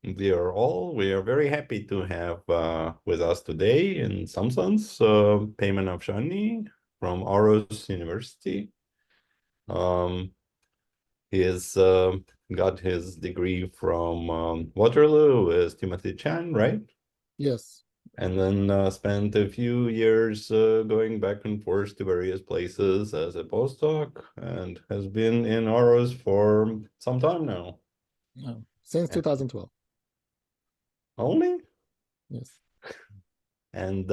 Dear all, we are very happy to have with us today, in some sense, Peyman Afshani from Aarhus University. He has got his degree from Waterloo with Timothy Chan, right? Yes. And then spent a few years going back and forth to various places as a postdoc, and has been in Aarhus for some time now. Since And 2012. only? Yes. And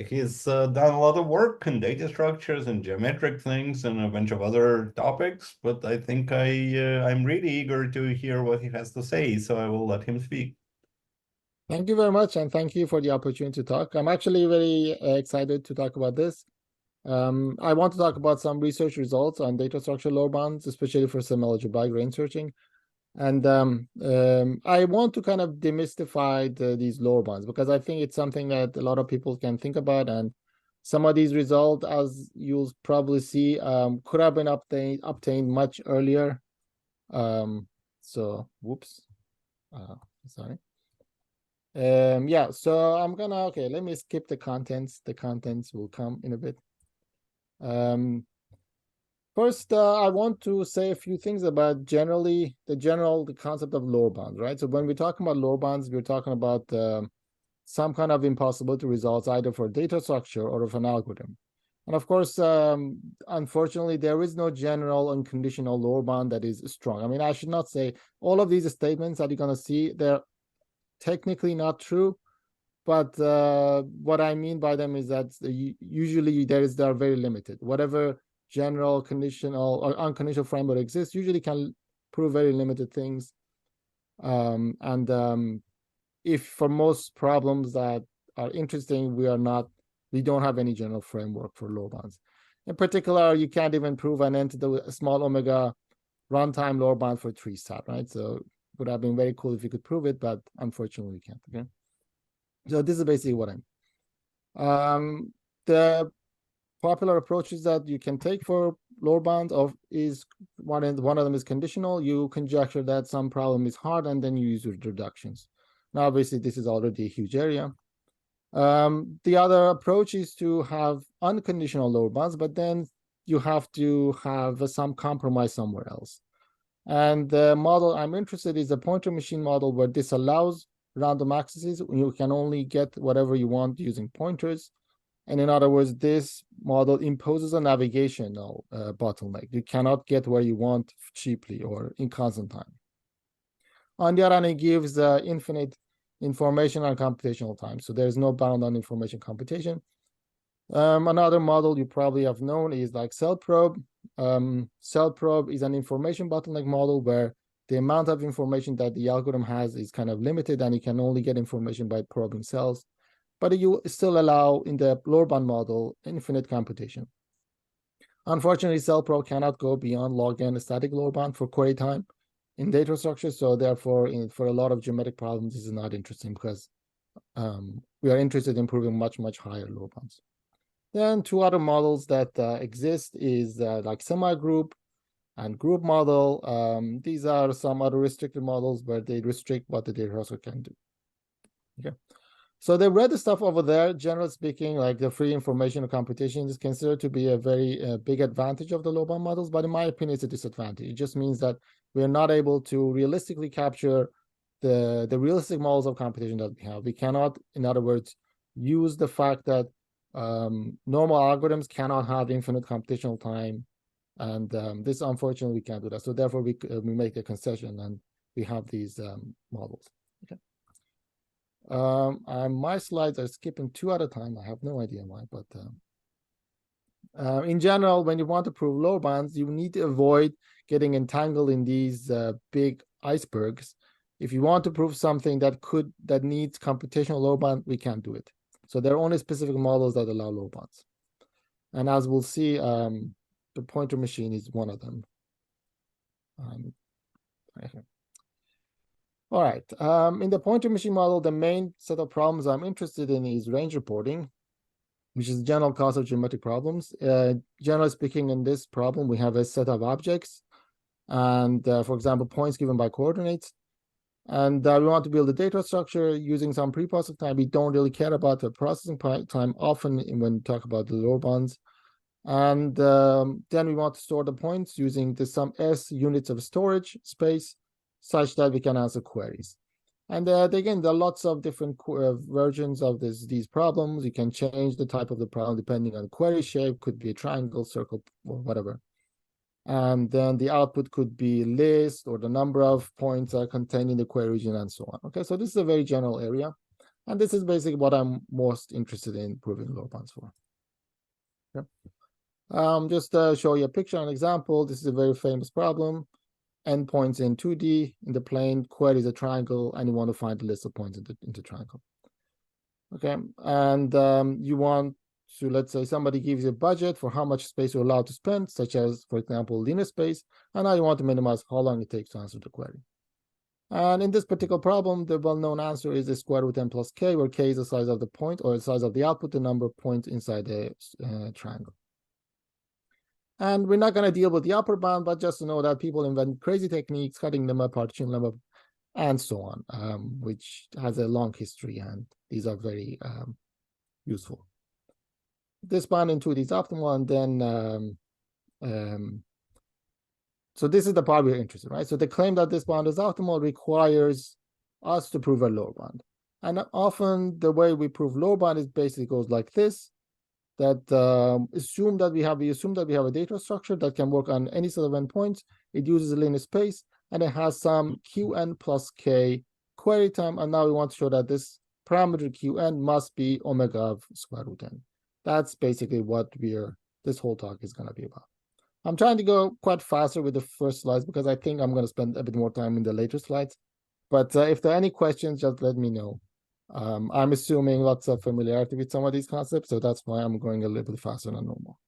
he's done a lot of work in data structures and geometric things and a bunch of other topics, but I think I'm really eager to hear what he has to say, so I will let him speak. Thank you very much, and thank you for the opportunity to talk. I'm actually very excited to talk about this. I want to talk about some research results on data structure load bands, especially for semialgebraic range searching. And I want to kind of demystify these lower bounds because I think it's something that a lot of people can think about. And some of these results, as you'll probably see, could have been obtained much earlier. Whoops, sorry. Yeah, so I'm gonna, okay, let me skip the contents. The contents will come in a bit. First, I want to say a few things about the concept of lower bounds, right? So when we're talking about lower bounds, we're talking about some kind of impossibility results either for data structure or of an algorithm. And of course, unfortunately, there is no general unconditional lower bound that is strong. I mean, I should not say all of these statements that you're going to see, they're technically not true. But what I mean by them is that usually they're very limited. Whatever general conditional or unconditional framework exists usually can prove very limited things. If for most problems that are interesting, we don't have any general framework for low bounds. In particular, you can't even prove an entity with a small omega runtime lower bound for 3-sat, right? So it would have been very cool if you could prove it, but unfortunately we can't. Okay. So this is basically what I'm. The popular approaches that you can take for lower bound is one of them is conditional. You conjecture that some problem is hard, and then you use reductions. Now, obviously, this is already a huge area. The other approach is to have unconditional lower bounds, but then you have to have some compromise somewhere else. And the model I'm interested in is a pointer machine model where this allows random accesses. You can only get whatever you want using pointers. And in other words, this model imposes a navigational bottleneck. You cannot get where you want cheaply or in constant time. On the other hand, it gives infinite information and computational time. So there's no bound on information computation. Another model you probably have known is like CellProbe. CellProbe is an information bottleneck model where the amount of information that the algorithm has is kind of limited, and you can only get information by probing cells. But you still allow, in the lower bound model, infinite computation. Unfortunately, CellProbe cannot go beyond log n static lower bound for query time in data structure. So therefore, for a lot of geometric problems, this is not interesting because we are interested in proving much, much higher lower bounds. Then two other models that exist is like semi-group and group model. These are some other restricted models where they restrict what the data structure can do. Okay. So the red stuff over there, generally speaking, like the free information computation is considered to be a very big advantage of the low bound models, but in my opinion, it's a disadvantage. It just means that we are not able to realistically capture the realistic models of computation that we have. We cannot, in other words, use the fact that normal algorithms cannot have infinite computational time, and this, unfortunately, we can't do that. So therefore, we make a concession and we have these models. Okay. My slides are skipping 2 at a time. I have no idea why, but in general, when you want to prove lower bounds, you need to avoid getting entangled in these big icebergs. If you want to prove something that needs computational lower bound, we can't do it. So there are only specific models that allow lower bounds. And as we'll see, the pointer machine is one of them. All right. In the pointer machine model, the main set of problems I'm interested in is range reporting, which is the general cause of geometric problems. Generally speaking, in this problem, we have a set of objects, And for example, points given by coordinates. And we want to build a data structure using some pre-processing time. We don't really care about the processing time often when we talk about the lower bounds. And then we want to store the points using some S units of storage space such that we can answer queries. And again, there are lots of different versions of these problems. You can change the type of the problem depending on the query shape, could be a triangle, circle, or whatever. And then the output could be list or the number of points are contained in the query region and so on. Okay, so this is a very general area. And this is basically what I'm most interested in proving lower bounds for. Okay. Just show you a picture, an example. This is a very famous problem. Endpoints in 2D in the plane, query is a triangle, and you want to find the list of points in the triangle. Okay, and you want to, let's say somebody gives you a budget for how much space you're allowed to spend, such as, for example, linear space, and now you want to minimize how long it takes to answer the query. And in this particular problem, the well-known answer is the square root n plus k, where k is the size of the point or the size of the output, the number of points inside the triangle. And we're not going to deal with the upper bound, but just to know that people invent crazy techniques, cutting them up, partitioning them up, and so on, which has a long history, and these are very useful. This bound in 2D is optimal, and then so this is the part we're interested in, right? So the claim that this bound is optimal requires us to prove a lower bound. And often the way we prove lower bound is basically goes like this, that we assume that we have a data structure that can work on any set of endpoints. It uses a linear space, and it has some Qn plus k query time. And now we want to show that this parameter Qn must be omega of square root n. That's basically what this whole talk is going to be about. I'm trying to go quite faster with the first slides because I think I'm going to spend a bit more time in the later slides. But if there are any questions, just let me know. I'm assuming lots of familiarity with some of these concepts, so that's why I'm going a little bit faster than normal.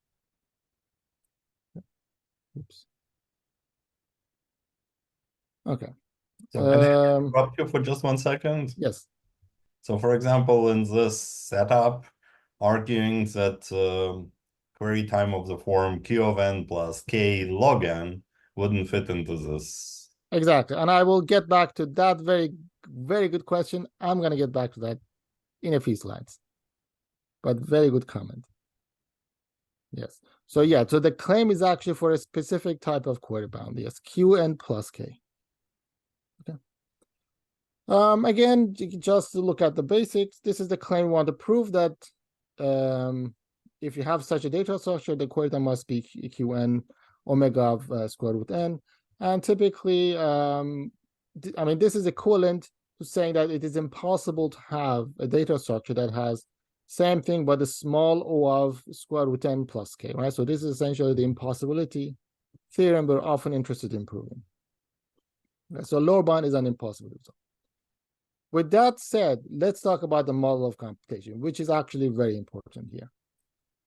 Oops. Okay. So can I interrupt you for just 1 second? Yes. So for example, in this setup, arguing that query time of the form Q of n plus K log n wouldn't fit into this. Exactly. And I will get back to that very, very good question. I'm going to get back to that in a few slides. But very good comment. Yes. So yeah, so the claim is actually for a specific type of query bound. Yes, Qn plus K. Okay. Again, just to look at the basics, this is the claim we want to prove that if you have such a data structure, the query time must be Qn omega of square root n. And typically, I mean, this is equivalent to saying that it is impossible to have a data structure that has same thing, but a small o of square root n plus k, right? So this is essentially the impossibility theorem we're often interested in proving. Okay, so lower bound is an impossible result. With that said, let's talk about the model of computation, which is actually very important here.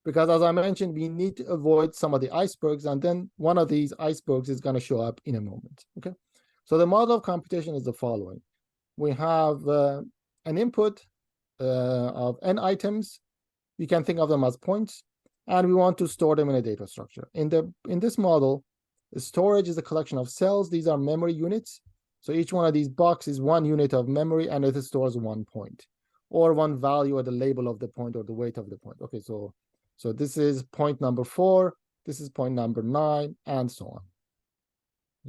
Because as I mentioned, we need to avoid some of the icebergs, and then one of these icebergs is going to show up in a moment, okay? So the model of computation is the following. We have an input of n items. You can think of them as points, and we want to store them in a data structure. In this model, the storage is a collection of cells. These are memory units. So each one of these boxes is 1 unit of memory, and it stores 1 point, or 1 value, or the label of the point, or the weight of the point. Okay, so this is point number 4, this is point number 9, and so on.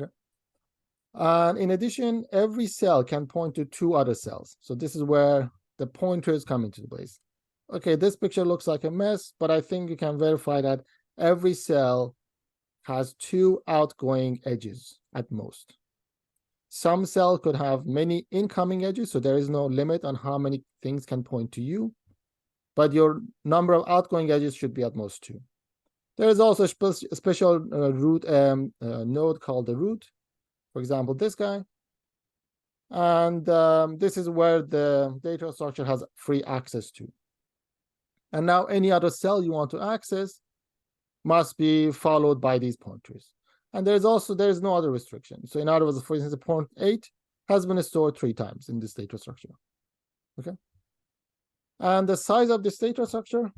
Okay. And in addition, every cell can point to 2 other cells. So this is where the pointers come into place. Okay, this picture looks like a mess, but I think you can verify that every cell has 2 outgoing edges at most. Some cell could have many incoming edges, so there is no limit on how many things can point to you, but your number of outgoing edges should be at most 2. There is also a special root node called the root, for example, this guy. And this is where the data structure has free access to. And now any other cell you want to access must be followed by these pointers. And there is no other restriction. So in other words, for instance, point 8 has been stored 3 times in this data structure. Okay. And the size of this data structure?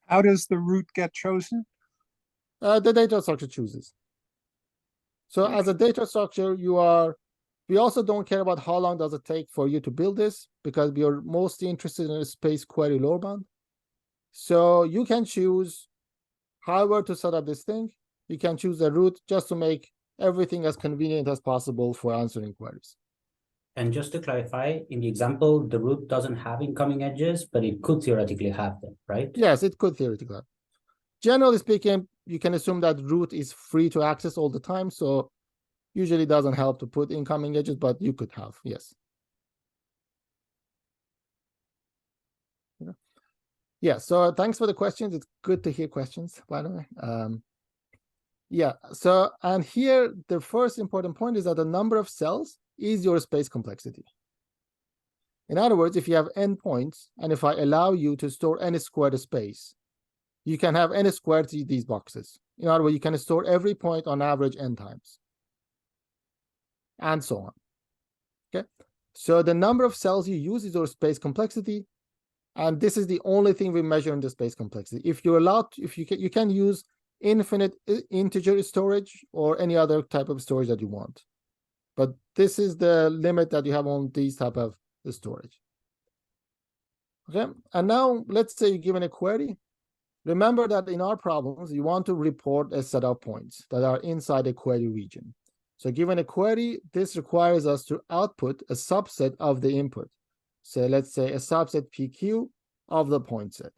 How does the root get chosen? The data structure chooses. So as a data structure, we also don't care about how long does it take for you to build this, because we are mostly interested in a space query lower bound. So you can choose however to set up this thing. You can choose a route just to make everything as convenient as possible for answering queries. And just to clarify, in the example, the root doesn't have incoming edges, but it could theoretically have them, right? Yes, it could theoretically have. Generally speaking, you can assume that root is free to access all the time, so usually doesn't help to put incoming edges, but you could have, yes. Yeah, so thanks for the questions. It's good to hear questions, by the way. Yeah, so, and here, the first important point is that the number of cells is your space complexity. In other words, if you have n points, and if I allow you to store n squared space, you can have n squared these boxes. In other words, you can store every point on average n times, and so on. Okay, so the number of cells you use is your space complexity, and this is the only thing we measure in the space complexity. If you're allowed, if you can use infinite integer storage or any other type of storage that you want, but this is the limit that you have on these type of storage. Okay, and now let's say you're given a query. Remember that in our problems, you want to report a set of points that are inside a query region. So given a query, this requires us to output a subset of the input. So let's say a subset PQ of the point set.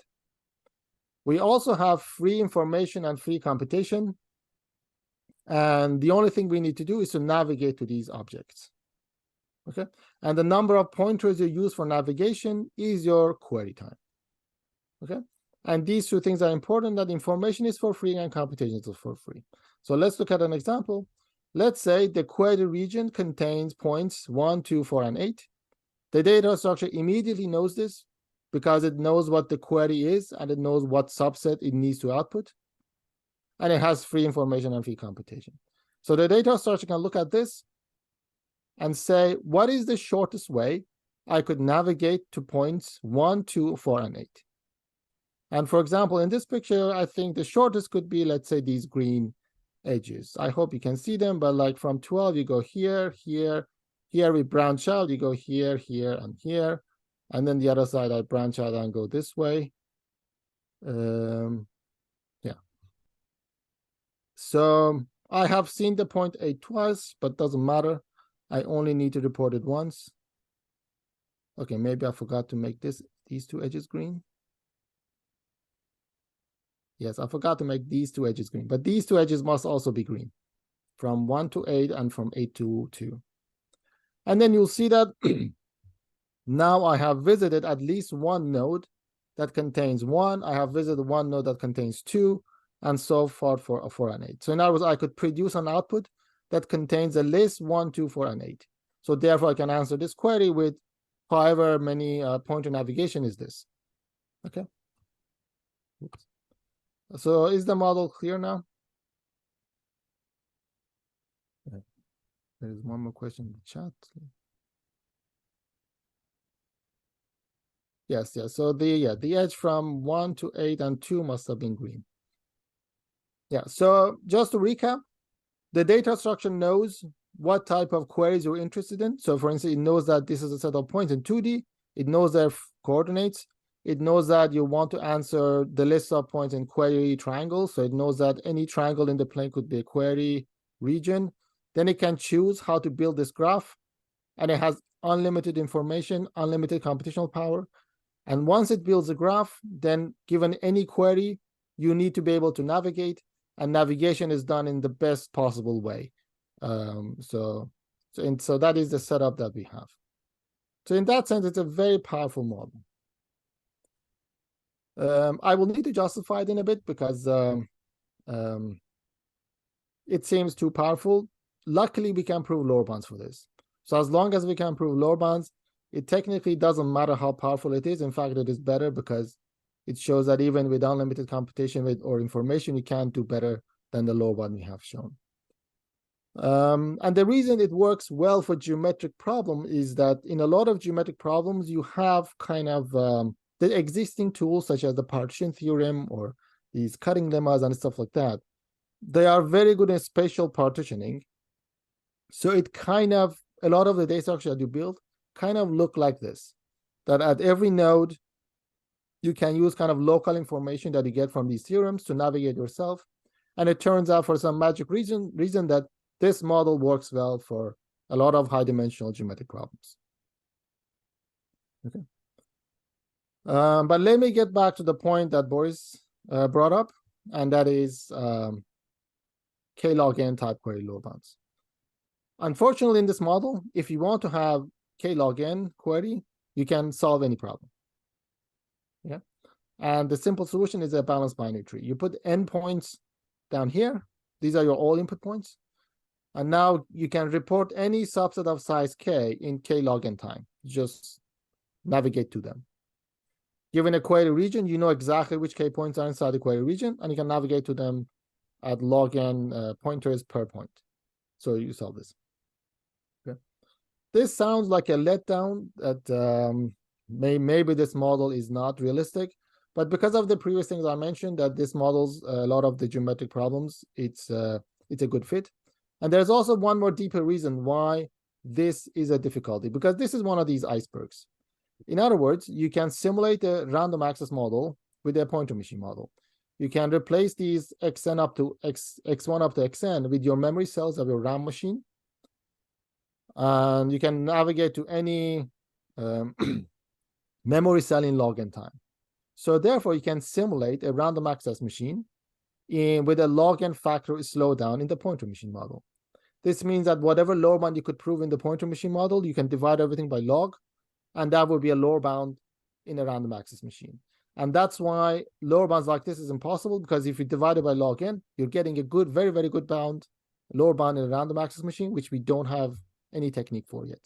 We also have free information and free computation. And the only thing we need to do is to navigate to these objects. Okay, and the number of pointers you use for navigation is your query time. Okay, and these two things are important, that information is for free and computation is for free. So let's look at an example. Let's say the query region contains points 1, 2, 4, and 8. The data structure immediately knows this because it knows what the query is and it knows what subset it needs to output. And it has free information and free computation. So the data structure can look at this and say, what is the shortest way I could navigate to points 1, 2, 4, and 8? And for example, in this picture, I think the shortest could be, let's say, these green edges. I hope you can see them, but like from 12, you go here, here, here we branch out, you go here, here, and here. And then the other side, I branch out and go this way. Yeah. So I have seen the point 8 twice, but doesn't matter. I only need to report it once. Okay, maybe I forgot to make these two edges green. Yes, I forgot to make these two edges green, but these two edges must also be green, from 1 to 8 and from 8 to 2. And then you'll see that now I have visited at least one node that contains 1. I have visited one node that contains 2, and so forth for 4 and 8. So in other words, I could produce an output that contains a list 1, 2, 4, and 8. So therefore, I can answer this query with however many pointer navigation is this. Okay. Oops. So is the model clear now? There's one more question in the chat. Yes, yes. So the edge from 1 to 8 and 2 must have been green. Yeah, so just to recap, the data structure knows what type of queries you're interested in. So for instance, it knows that this is a set of points in 2D. It knows their coordinates. It knows that you want to answer the list of points in query triangles. So it knows that any triangle in the plane could be a query region. Then it can choose how to build this graph. And it has unlimited information, unlimited computational power. And once it builds a graph, then given any query, you need to be able to navigate. And navigation is done in the best possible way. So that is the setup that we have. So in that sense, it's a very powerful model. I will need to justify it in a bit because it seems too powerful. Luckily, we can prove lower bounds for this. So as long as we can prove lower bounds, it technically doesn't matter how powerful it is. In fact, it is better because it shows that even with unlimited computation or information, you can do better than the lower bound we have shown. And the reason it works well for geometric problem is that in a lot of geometric problems, you have kind of the existing tools such as the partition theorem or these cutting lemmas and stuff like that. They are very good in spatial partitioning, So it kind of, a lot of the data structure that you build kind of look like this, that at every node, you can use kind of local information that you get from these theorems to navigate yourself. And it turns out for some magic reason that this model works well for a lot of high dimensional geometric problems. Okay. But let me get back to the point that Boris brought up, and that is K log n type query lower bounds. Unfortunately, in this model, if you want to have K log n query, you can solve any problem. Yeah. And the simple solution is a balanced binary tree. You put n points down here. These are your all input points. And now you can report any subset of size k in K log n time. Just navigate to them. Given a query region, you know exactly which k points are inside the query region, and you can navigate to them at log n pointers per point. So you solve this. Okay. This sounds like a letdown that maybe this model is not realistic, but because of the previous things I mentioned, that this models a lot of the geometric problems, it's a good fit. And there's also one more deeper reason why this is a difficulty, because this is one of these icebergs. In other words, you can simulate a random access model with a pointer machine model. You can replace these xn up to x1 up to xn with your memory cells of your RAM machine. And you can navigate to any memory cell in log n time. So therefore, you can simulate a random access machine with a log n factor slowdown in the pointer machine model. This means that whatever lower bound you could prove in the pointer machine model, you can divide everything by log, and that would be a lower bound in a random access machine. And that's why lower bounds like this is impossible, because if you divide it by log n, you're getting a good, very, very good bound, lower bound in a random access machine, which we don't have any technique for yet.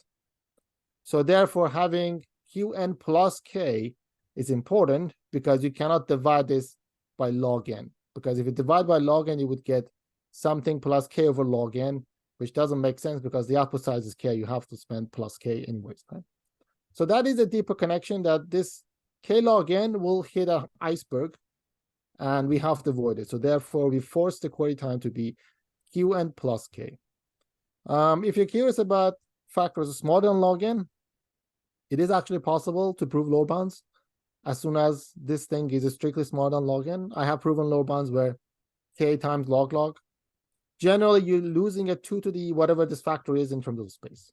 So therefore, having Qn plus k is important, because you cannot divide this by log n. Because if you divide by log n, you would get something plus k over log n, which doesn't make sense because the output size is k. You have to spend plus k anyways, right? So that is a deeper connection, that this k log n will hit an iceberg, and we have to avoid it. So therefore, we force the query time to be Qn plus k. If you're curious about factors smaller than log n, it is actually possible to prove lower bounds as soon as this thing is strictly smaller than log n. I have proven lower bounds where k times log log. Generally, you're losing a 2 to the whatever this factor is in terms of space.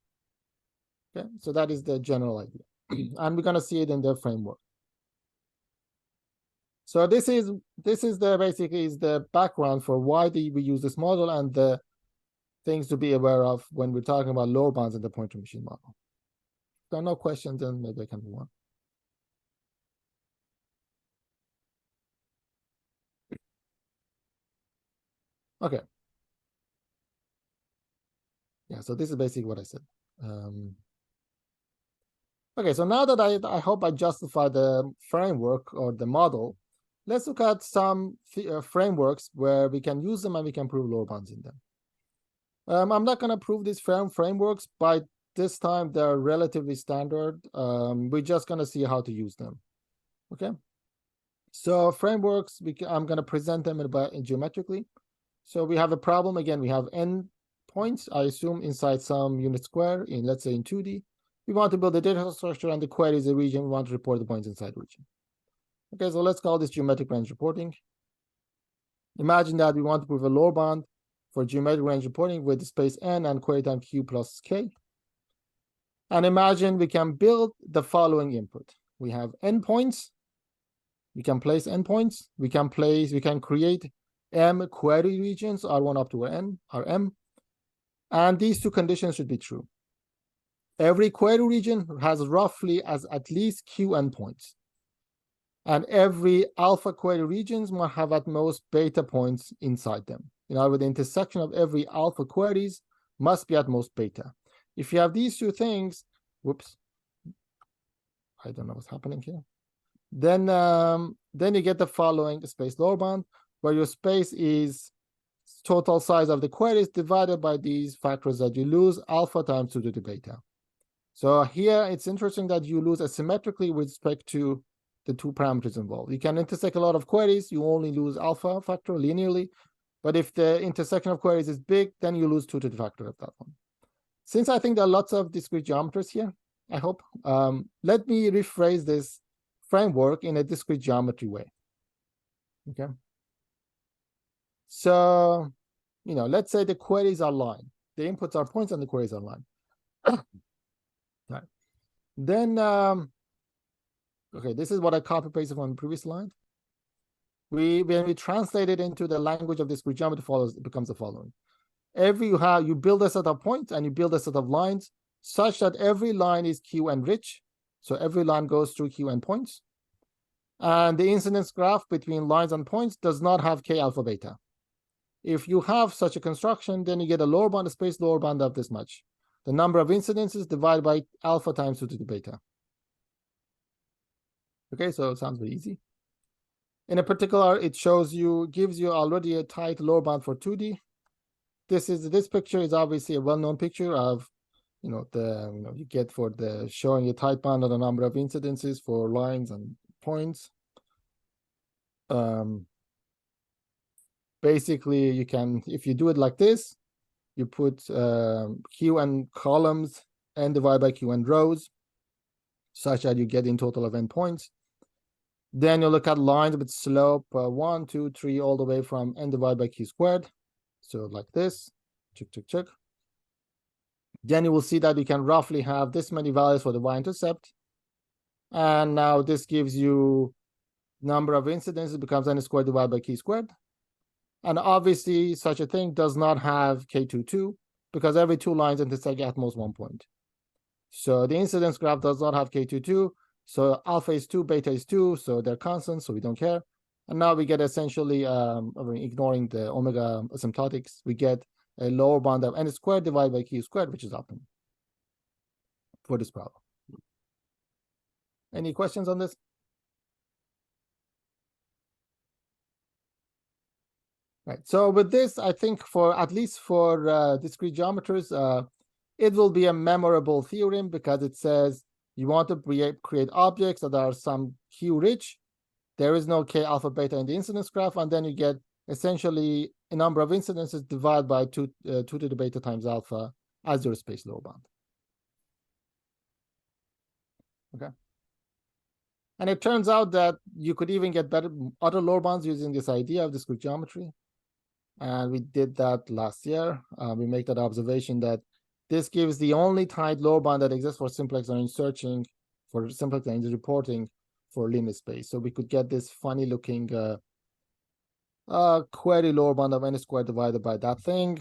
Okay, so that is the general idea. And we're going to see it in the framework. So this is the basically is the background for why we use this model and the things to be aware of when we're talking about lower bounds in the pointer machine model. If there are no questions, then maybe I can move on. Okay. Yeah, so this is basically what I said. Okay, so now that I hope I justify the framework or the model, let's look at some frameworks where we can use them and we can prove lower bounds in them. I'm not going to prove these frameworks. By this time, they're relatively standard. We're just going to see how to use them. Okay. So frameworks, I'm going to present them geometrically. So we have a problem. Again, we have n points, I assume, inside some unit square in, let's say, in 2D. We want to build a data structure, and the query is a region. We want to report the points inside the region. Okay, so let's call this geometric range reporting. Imagine that we want to prove a lower bound for geometric range reporting with the space n and query time q plus k. And imagine we can build the following input. We have n points. We can place n points. We can create m query regions, R1 up to n, Rm. And these two conditions should be true. Every query region has roughly at least q endpoints. And every alpha query regions must have at most beta points inside them. In other words, the intersection of every alpha queries must be at most beta. If you have these two things, whoops, I don't know what's happening here. Then you get the following space lower bound, where your space is total size of the queries divided by these factors that you lose, alpha times 2 to the beta. So here it's interesting that you lose asymmetrically with respect to the two parameters involved. You can intersect a lot of queries, you only lose alpha factor linearly. But if the intersection of queries is big, then you lose 2 to the factor of that one. Since I think there are lots of discrete geometers here, I hope, let me rephrase this framework in a discrete geometry way. Okay. So, let's say the queries are line. The inputs are points and the queries are line. Right. Then, okay, this is what I copy pasted from the previous line. When we translate it into the language of discrete geometry, it becomes the following. You build a set of points and you build a set of lines such that every line is Q and rich. So every line goes through Q and points. And the incidence graph between lines and points does not have K alpha beta. If you have such a construction, then you get a lower bound, a space lower bound of this much. The number of incidences divided by alpha times 2 to the beta. Okay, so it sounds very easy. In a particular, it gives you already a tight lower bound for 2D. This picture is obviously a well-known picture of, you get for the showing a tight bound on the number of incidences for lines and points. Basically, you can, if you do it like this, you put Q and columns n divided by Q and rows, such that you get in total of n points. Then you look at lines with slope 1, 2, 3, all the way from n divided by Q squared. So like this, check, check, check. Then you will see that you can roughly have this many values for the y-intercept. And now this gives you number of incidences becomes n squared divided by Q squared. And obviously, such a thing does not have K22 because every 2 lines intersect at most 1 point. So the incidence graph does not have K22. So alpha is 2, beta is 2, so they're constant, so we don't care. And now we get essentially, ignoring the omega asymptotics, we get a lower bound of n squared divided by Q squared, which is optimum for this problem. Any questions on this? Right. So with this, I think at least for discrete geometers, it will be a memorable theorem because it says you want to create objects that are some Q rich. There is no K alpha beta in the incidence graph, and then you get essentially a number of incidences divided by 2 to the beta times alpha as your space lower bound. Okay. And it turns out that you could even get other lower bounds using this idea of discrete geometry. And we did that last year. We make that observation that this gives the only tight lower bound that exists for simplex range searching, for simplex range reporting for linear space. So we could get this funny looking query lower bound of n squared divided by that thing.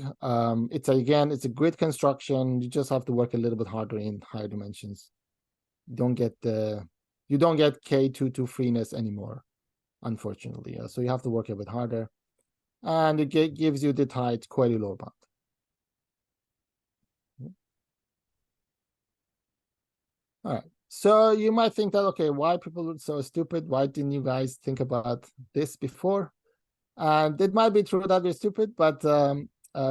It's a grid construction. You just have to work a little bit harder in higher dimensions. You don't get K22 freeness anymore, unfortunately. So you have to work a bit harder. And it gives you the tight query lower bound. All right. So you might think that, okay, why people are so stupid? Why didn't you guys think about this before? And it might be true that we're stupid, but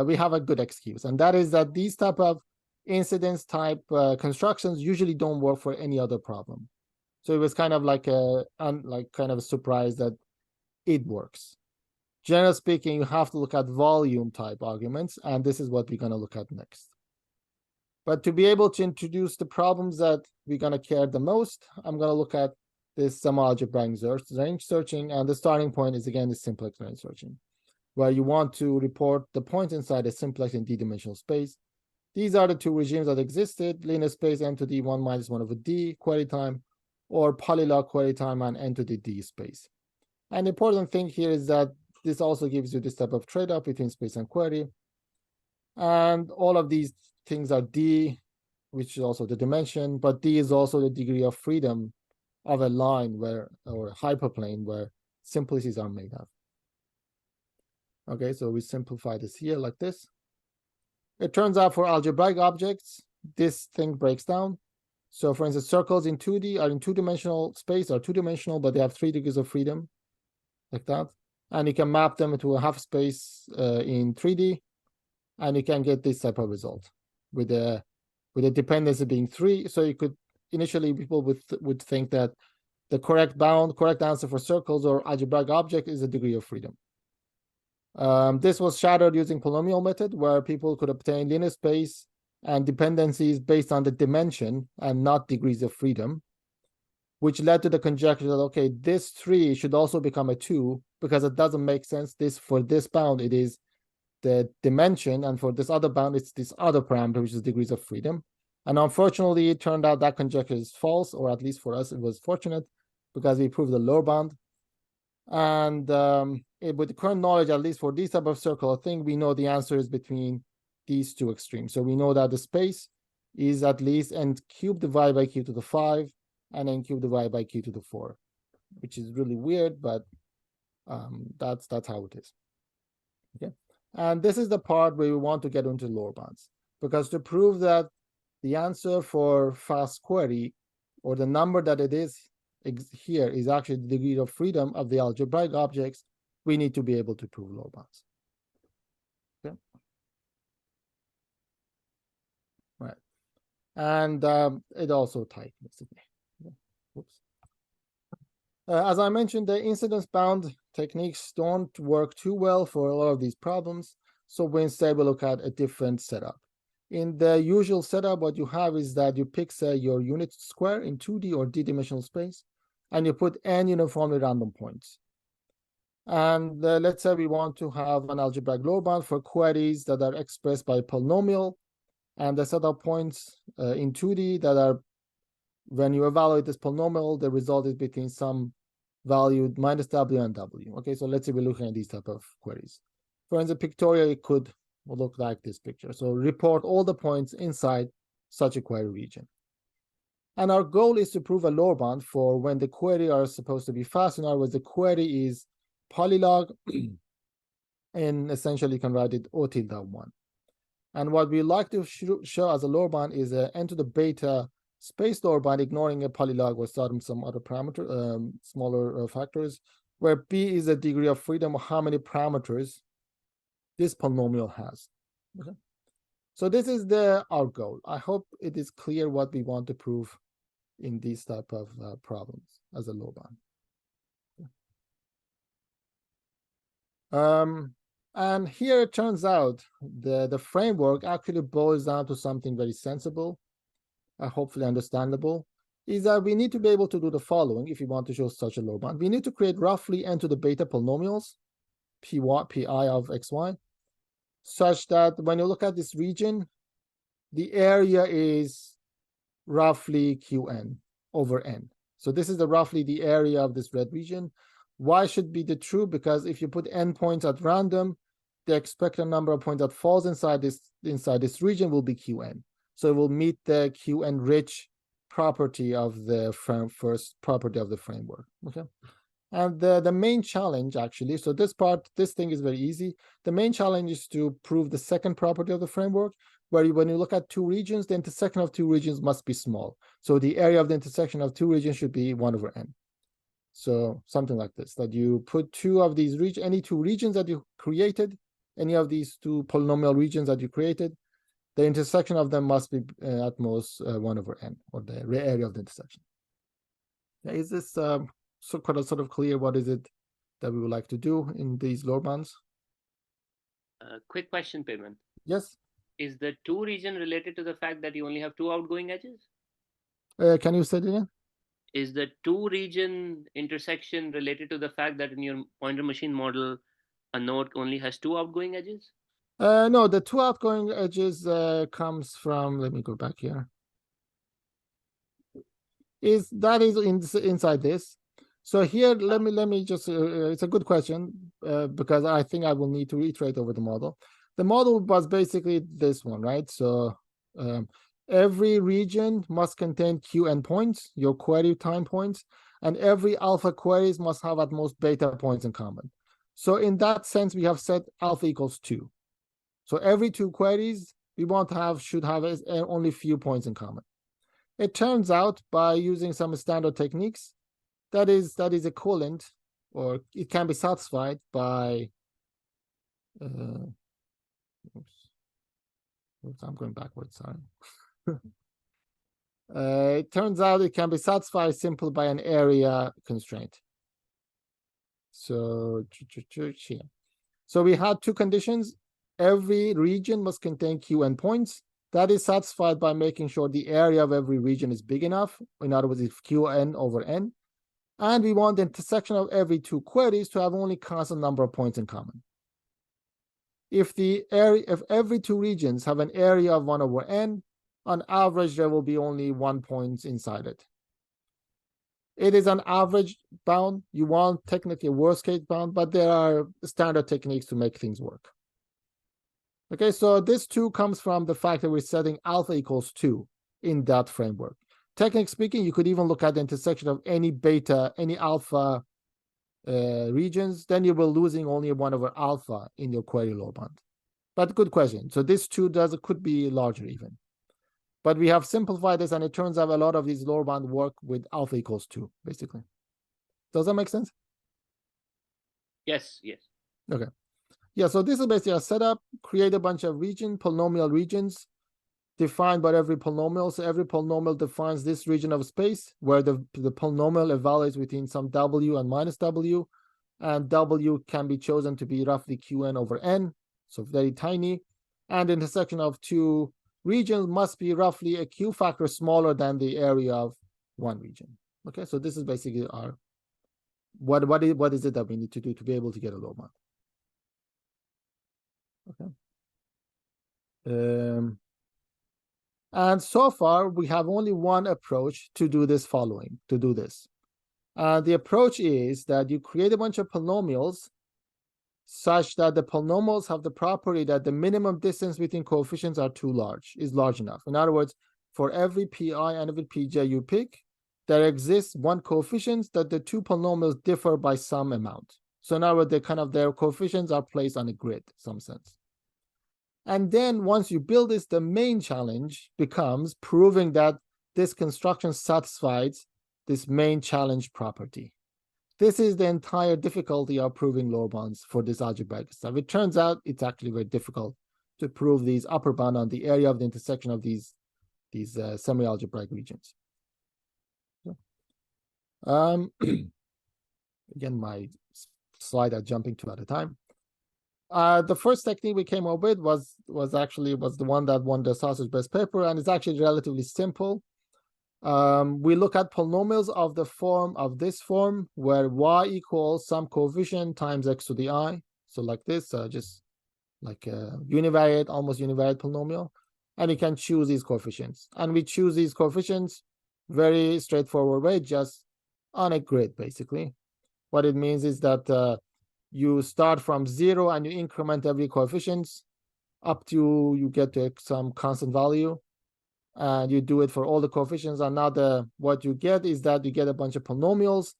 we have a good excuse. And that is that these type of incidence type constructions usually don't work for any other problem. So it was kind of like kind of a surprise that it works. Generally speaking, you have to look at volume type arguments, and this is what we're going to look at next. But to be able to introduce the problems that we're going to care the most, I'm going to look at this semialgebraic range searching, and the starting point is again the simplex range searching, where you want to report the points inside a simplex in d-dimensional space. These are the two regimes that existed: linear space n to d 1 minus 1 over d query time, or polylog query time and n to the d space. And the important thing here is that this also gives you this type of trade-off between space and query. And all of these things are d, which is also the dimension, but d is also the degree of freedom of a line or a hyperplane where simplices are made of. Okay, so we simplify this here like this. It turns out for algebraic objects, this thing breaks down. So for instance, circles in 2D are in 2-dimensional space, are 2-dimensional, but they have 3 degrees of freedom, like that. And you can map them into a half space in 3D, and you can get this type of result with the dependency being 3. So you could initially people would think that the correct answer for circles or algebraic object is a degree of freedom. This was shadowed using polynomial method, where people could obtain linear space and dependencies based on the dimension and not degrees of freedom, which led to the conjecture that, okay, this 3 should also become a 2 because it doesn't make sense. For this bound, it is the dimension, and for this other bound, it's this other parameter, which is degrees of freedom. And unfortunately, it turned out that conjecture is false, or at least for us, it was fortunate because we proved the lower bound. And with the current knowledge, at least for this type of circular thing, we know the answer is between these two extremes. So we know that the space is at least n cubed divided by q to the 5 and n cubed divided by q to the 4, which is really weird, but that's how it is. Okay, and this is the part where we want to get into lower bounds, because to prove that the answer for fast query, or the number that it is here, is actually the degree of freedom of the algebraic objects, we need to be able to prove lower bounds. Okay, right, and it also tightens again. Oops. As I mentioned, the incidence bound techniques don't work too well for a lot of these problems, so we instead will look at a different setup. In the usual setup, what you have is that you pick, say, your unit square in 2D or D-dimensional space, and you put n uniformly random points. And let's say we want to have an algebraic lower bound for queries that are expressed by a polynomial, and the set of points in 2D that are, when you evaluate this polynomial, the result is between some value minus w and w. Okay, so let's say we're looking at these type of queries. For instance, pictorial, it could look like this picture. So report all the points inside such a query region. And our goal is to prove a lower bound for when the query are supposed to be fast. In other words, the query is polylog, and essentially you can write it O tilde 1. And what we like to show as a lower bound is n to the beta space lower bound, ignoring a polylog or some other parameter, smaller factors, where p is the degree of freedom of how many parameters this polynomial has. Okay, so this is our goal. I hope it is clear what we want to prove in these type of problems as a lower bound. And here it turns out the framework actually boils down to something very sensible, hopefully understandable, is that we need to be able to do the following if we want to show such a lower bound. We need to create roughly n to the beta polynomials, pi of xy, such that when you look at this region, the area is roughly qn over n. So this is roughly the area of this red region. Why should be the true? Because if you put n points at random, the expected number of points that falls inside this region will be qn. So it will meet the qn rich property of the first property of the framework. Okay, and the main challenge, actually, so this thing is very easy. The main challenge is to prove the second property of the framework, where when you look at two regions, the intersection of two regions must be small. So the area of the intersection of two regions should be 1 over n. So something like this, that you put two of these any two regions that you created, any of these two polynomial regions that you created, the intersection of them must be at most 1 over n, or the area of the intersection. Is this sort of clear? What is it that we would like to do in these lower bounds? Quick question, Peyman. Yes. Is the 2 region related to the fact that you only have 2 outgoing edges? Can you say it again? Is the 2 region intersection related to the fact that in your pointer machine model, a node only has 2 outgoing edges? No, the 2 outgoing edges comes from, let me go back here. That is inside this. So here, let me just, it's a good question, because I think I will need to reiterate over the model. The model was basically this one, right? So every region must contain qn points, your query time points, and every alpha queries must have at most beta points in common. So in that sense, we have set alpha equals 2. So every 2 queries we want to have should have only few points in common. It turns out, by using some standard techniques, that is equivalent, or it can be satisfied by oops, I'm going backwards, sorry. It turns out it can be satisfied simply by an area constraint. So here. So we had 2 conditions. Every region must contain qn points, That is satisfied by making sure the area of every region is big enough. In other words, it's Qn over n. And we want the intersection of every two queries to have only constant number of points in common. If every two regions have an area of 1 over n, on average, there will be only 1 point inside it. It is an average bound. You want technically a worst case bound, but there are standard techniques to make things work. Okay, so this 2 comes from the fact that we're setting alpha equals 2 in that framework. Technically speaking, you could even look at the intersection of any beta, any alpha regions, then you will losing only 1 over alpha in your query lower bound. But good question. So this 2 could be larger even. But we have simplified this, and it turns out a lot of these lower bound work with alpha equals 2, basically. Does that make sense? Yes, yes. Okay. Yeah, so this is basically a setup, create a bunch of polynomial regions defined by every polynomial. So every polynomial defines this region of space where the polynomial evaluates within some w and minus w, and w can be chosen to be roughly qn over n, so very tiny, and the intersection of two regions must be roughly a q factor smaller than the area of one region. Okay, so this is basically our what is it that we need to do to be able to get a low bound. Okay. And so far, we have only one approach to do this the approach is that you create a bunch of polynomials such that the polynomials have the property that the minimum distance between coefficients is large enough. In other words, for every pi and every pj you pick, there exists one coefficient that the two polynomials differ by some amount. So in other words, their coefficients are placed on a grid in some sense. And then once you build this, the main challenge becomes proving that this construction satisfies this main challenge property. This is the entire difficulty of proving lower bounds for this algebraic stuff. It turns out it's actually very difficult to prove these upper bound on the area of the intersection of these semi-algebraic regions. Again, my slide are jumping two at a time. The first technique we came up with was the one that won the sausage best paper, and it's actually relatively simple. We look at polynomials of the form of this form where y equals some coefficient times x to the I. So like this, just like a univariate, almost univariate polynomial, and you can choose these coefficients. And we choose these coefficients very straightforward way, just on a grid, basically. What it means is that you start from 0 and you increment every coefficient up to you get to some constant value, and you do it for all the coefficients. And now what you get is that you get a bunch of polynomials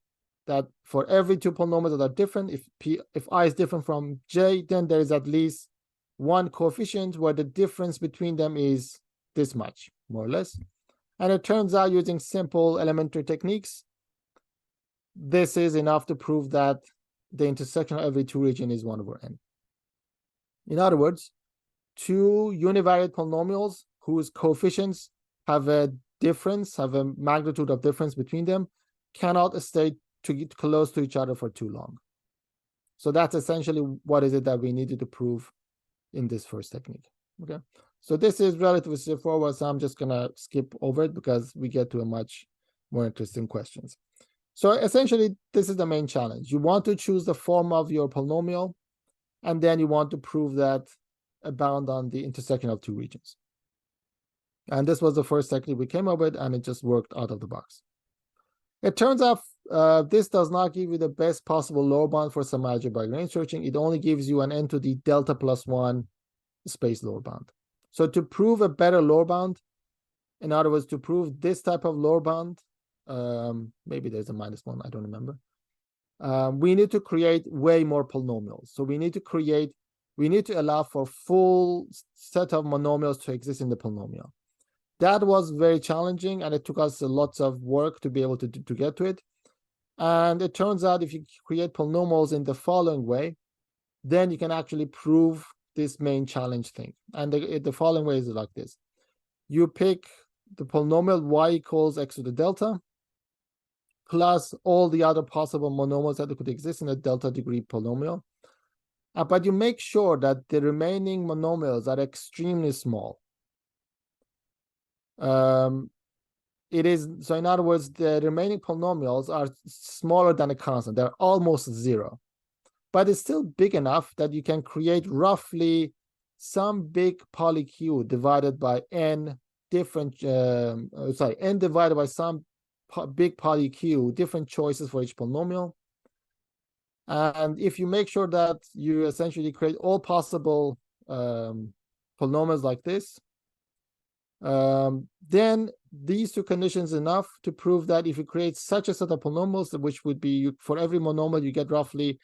that for every two polynomials that are different, if I is different from j, then there is at least one coefficient where the difference between them is this much, more or less. And it turns out, using simple elementary techniques, this is enough to prove that the intersection of every two region is 1 over n. In other words, two univariate polynomials whose coefficients have a magnitude of difference between them cannot stay close to each other for too long. So that's essentially what is it that we needed to prove in this first technique. Okay, so this is relatively straightforward, so I'm just gonna skip over it because we get to a much more interesting questions. So essentially, this is the main challenge. You want to choose the form of your polynomial, and then you want to prove that a bound on the intersection of two regions. And this was the first technique we came up with, and it just worked out of the box. It turns out this does not give you the best possible lower bound for some algebraic range searching. It only gives you an n to the delta plus 1 space lower bound. So to prove a better lower bound, in other words, to prove this type of lower bound, maybe there's a -1, I don't remember. We need to create way more polynomials. So we need to allow for full set of monomials to exist in the polynomial. That was very challenging, and it took us lots of work to be able to get to it. And it turns out if you create polynomials in the following way, then you can actually prove this main challenge thing. And the following way is like this. You pick the polynomial y equals x to the delta, plus all the other possible monomials that could exist in a delta degree polynomial. But you make sure that the remaining monomials are extremely small. It is, so in other words, the remaining polynomials are smaller than a constant. They're almost zero, but it's still big enough that you can create roughly some big poly q divided by n different, n divided by some big poly q, different choices for each polynomial. And if you make sure that you essentially create all possible polynomials like this, then these two conditions enough to prove that if you create such a set of polynomials, which would be for every monomial, you get roughly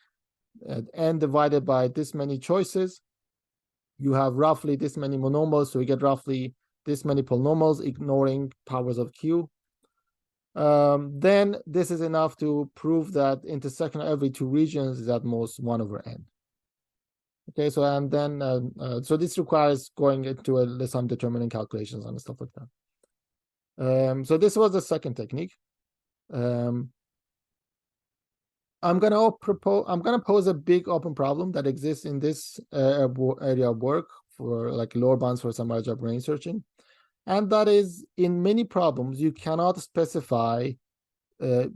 n divided by this many choices. You have roughly this many monomials, so you get roughly this many polynomials, ignoring powers of q. Then this is enough to prove that intersection of every two regions is at most 1 over n. Okay, so and then so this requires going into some determinant calculations and stuff like that. So this was the second technique. I'm gonna pose a big open problem that exists in this area of work for like lower bounds for semialgebraic brain searching, and that is in many problems you cannot specify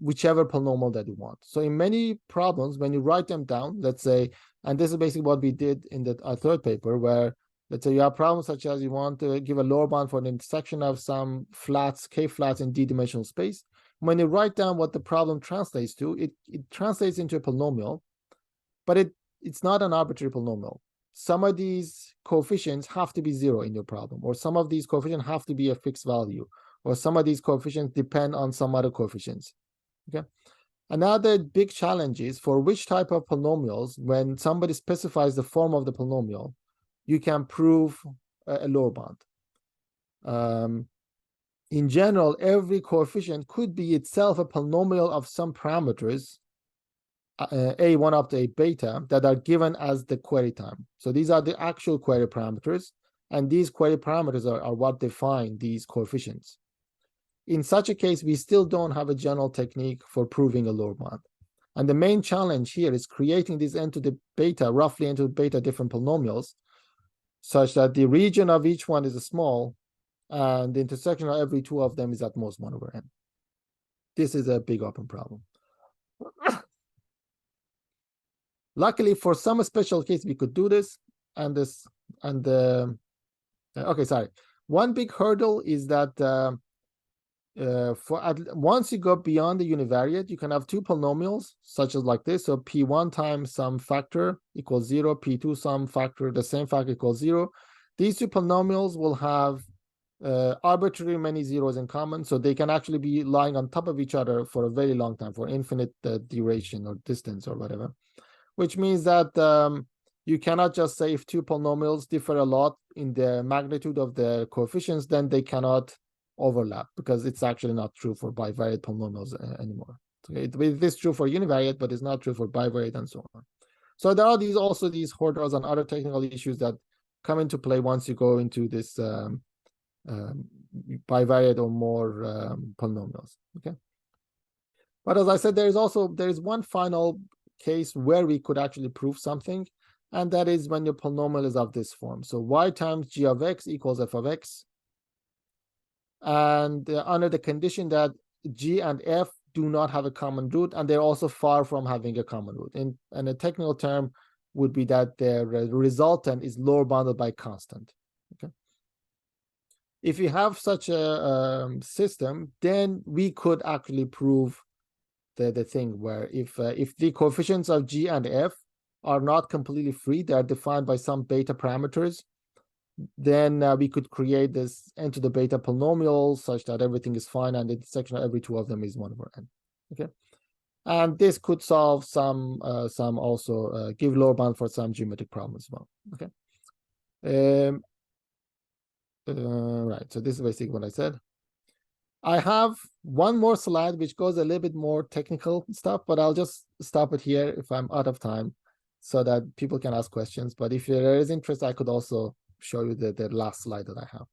whichever polynomial that you want. So in many problems, when you write them down, let's say, and this is basically what we did in our third paper, where let's say you have problems such as you want to give a lower bound for an intersection of some flats, k flats in d-dimensional space. When you write down what the problem translates to, it translates into a polynomial, but it's not an arbitrary polynomial. Some of these coefficients have to be 0 in your problem, or some of these coefficients have to be a fixed value, or some of these coefficients depend on some other coefficients. Okay. Another big challenge is for which type of polynomials, when somebody specifies the form of the polynomial, you can prove a lower bound. In general, every coefficient could be itself a polynomial of some parameters, a1 up to a beta, that are given as the query time. So these are the actual query parameters, and these query parameters are what define these coefficients. In such a case, we still don't have a general technique for proving a lower bound. And the main challenge here is creating these n to the beta, roughly n to the beta different polynomials, such that the region of each one is small, and the intersection of every two of them is at most 1 over n. This is a big open problem. Luckily, for some special case, we could do this. Okay, sorry. One big hurdle is that once you go beyond the univariate, you can have two polynomials, such as like this. So p1 times some factor equals 0, p2 some factor, the same factor equals 0. These two polynomials will have arbitrary many zeros in common, so they can actually be lying on top of each other for a very long time, for infinite duration or distance or whatever, which means that you cannot just say if two polynomials differ a lot in the magnitude of the coefficients, then they cannot overlap, because it's actually not true for bivariate polynomials anymore. Okay, it is true for univariate, but it's not true for bivariate and so on. So there are also these hurdles and other technical issues that come into play once you go into this bivariate or more polynomials. Okay, but as I said, there is one final case where we could actually prove something, and that is when your polynomial is of this form. So y times g of x equals f of x, and under the condition that g and f do not have a common root, and they're also far from having a common root. And a technical term would be that the resultant is lower bounded by constant. Okay. If you have such a system, then we could actually prove the thing where if the coefficients of g and f are not completely free, they are defined by some beta parameters, then we could create this n to the beta polynomial such that everything is fine and the intersection of every two of them is 1 over n. Okay, and this could solve some also give lower bound for some geometric problem as well. Okay. Right, so this is basically what I said. I have one more slide which goes a little bit more technical stuff, but I'll just stop it here if I'm out of time so that people can ask questions. But if there is interest, I could also show you the last slide that I have.